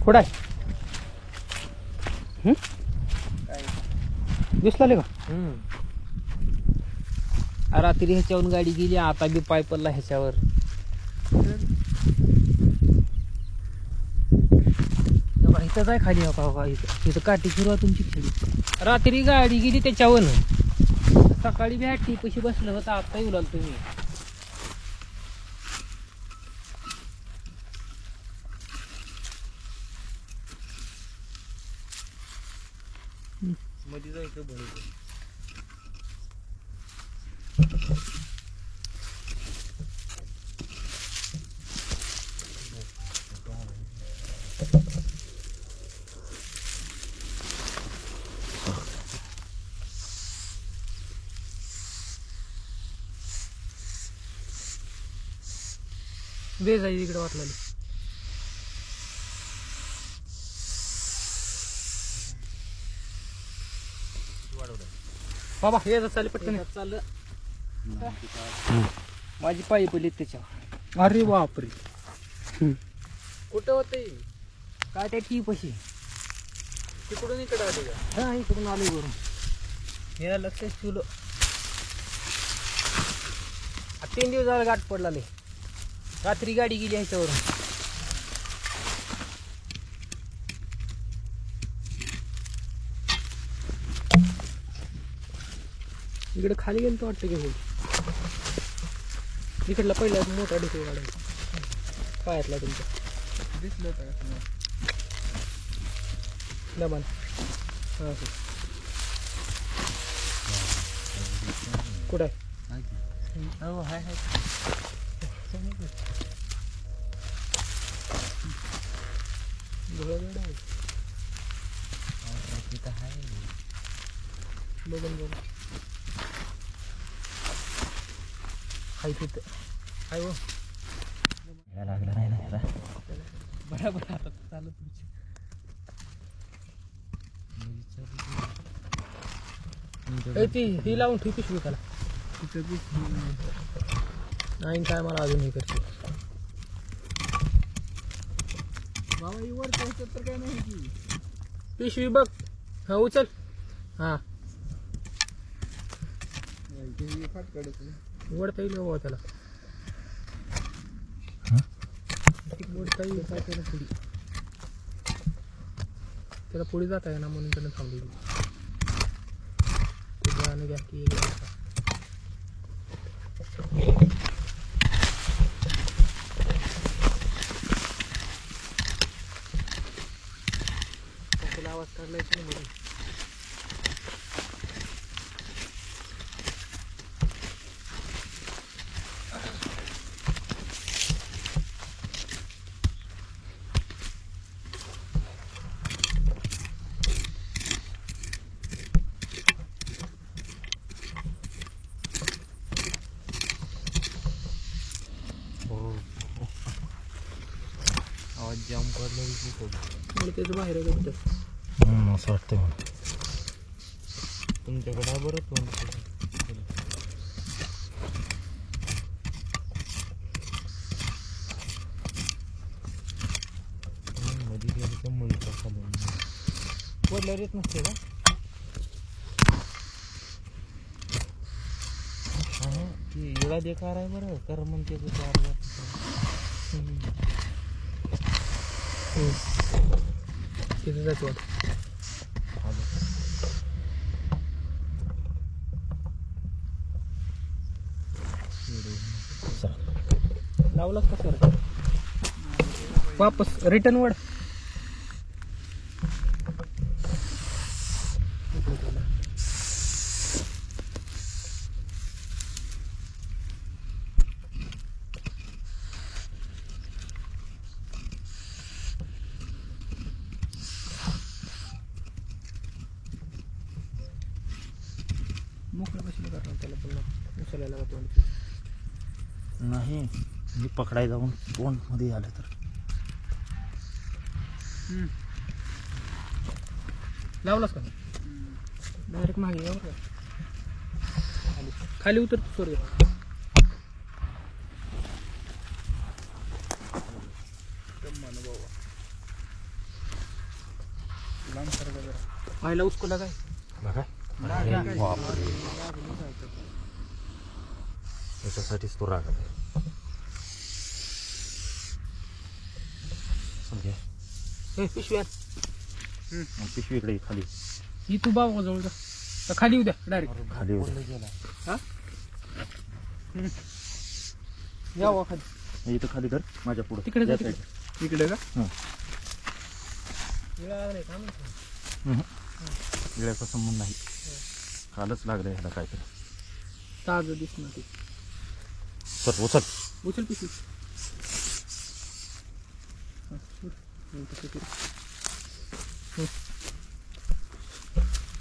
कुठं आहे? दिसला का? रात्री ह्याच्यावरून गाडी गेली, आता बी पाय पडला ह्याच्यावर. इथं जाय खाली हो इथं काठी फिरवा तुमची खाली. रात्री गाडी गेली त्याच्यावर, सकाळी बी हॅटी पैसे बसलं होतं, आता येऊ लागलो तुम्ही. मध्ये जायचं बरोबर. बेज आहे इकडे वाटलेली. बाबा हे चालले पटकन चाललं. माझी पायी पडली त्याच्यावर. अरे बापरे. कुठं होते काय त्या टी पशी तिकडून इकडे आले का? हा इकडून आलो वरून. हे लक्षच ठेवलं. 3 दिवस झाला गाठ पडलाले. रात्री गाडी गेली ह्याच्यावरून. इकडे खाली गेलं तर वाटतं की इकडला पहिला मोठा डिको गाडी पायातला तुमच्या दिसलं का? दमान. हां कुठं आहे? हो हाय हाय. बघून हाय तिथं हाय हो. लागला नाही ना याला. बरोबर आता चालू तुमची. ती ही लावून ठेव पिशवी त्याला. नाही काय मला अजून हे करते. बाबा ही वर पोहोचत तर काय नाही की पिशवी बघ. हा उचल. हा वडता येईल बाबा त्याला. वडता येईल काय त्याला पुढी. त्याला पुढे जाता आहे ना म्हणून त्यानं थांबली. घ्या की त्याला आवाज काढलाय की नाही. आवाज जाम पडला मला त्याचं बाहेर गेलं असं वाटतं मला. तुमच्याकडे बरं फोन मध्ये गेलं तर मुलगा खालून वडल्यावर येत नसते का? हा ती एवढा बेकार आहे बरं कर म्हणते ते 4 तिथे जायचं वाटतं. लावलाच का सर? वापस रिटर्न वड. मोकळं कशाला करणार त्याला पुन्हा उचलायला का तोंड? नाही मी पकडाय जाऊन तोंड मध्ये आलं तर लावलास का? डायरेक्ट मागे यावं का? खाली उतर तू स्वर्ग. पाहिला उसको लगाय बघा त्याच्यासाठीच तो राग आहे. समजा पिशव्या पिशवी इकडे खाली ही तू बाबा जवळ जा तर खाली उद्या डायरेक्ट खाली यावं खाली इथं खाली कर माझ्या पुढे तिकडे जा, तिकडे. इकडे का वेळाचा संबंध नाही. कालच लागलं ह्याला काहीतरी. ताज दिसणार ते चल उचल. उचल पिशवी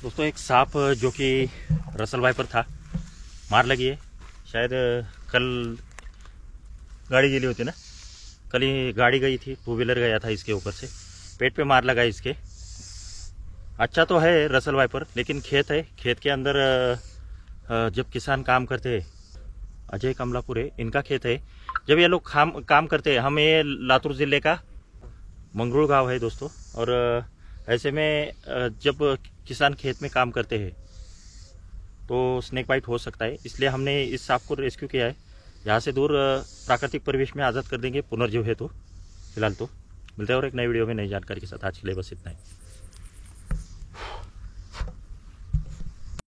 दोस्तों एक सांप जो कि रसल वाइपर था, मार लगी है शायद. कल गाड़ी गेली होती ना, कल ही गाड़ी गई थी, 2 व्हीलर गया था इसके ऊपर से, पेट पे मार लगा इसके. अच्छा तो है रसल वाइपर, लेकिन खेत है, खेत के अंदर जब किसान काम करते हैं, अजय कमलापुर है इनका खेत है, जब ये लोग काम करते हैं, हम ये लातूर ज़िले का मंगरूल गांव है दोस्तों. और ऐसे में जब किसान खेत में काम करते हैं तो स्नेक बाइट हो सकता है, इसलिए हमने इस सांप को रेस्क्यू किया है. यहाँ से दूर प्राकृतिक परिवेश में आज़ाद कर देंगे, पुनर्जीव है. तो फिलहाल तो मिलते हैं और एक नई वीडियो में नई जानकारी के साथ. आज के लिए बस इतना ही.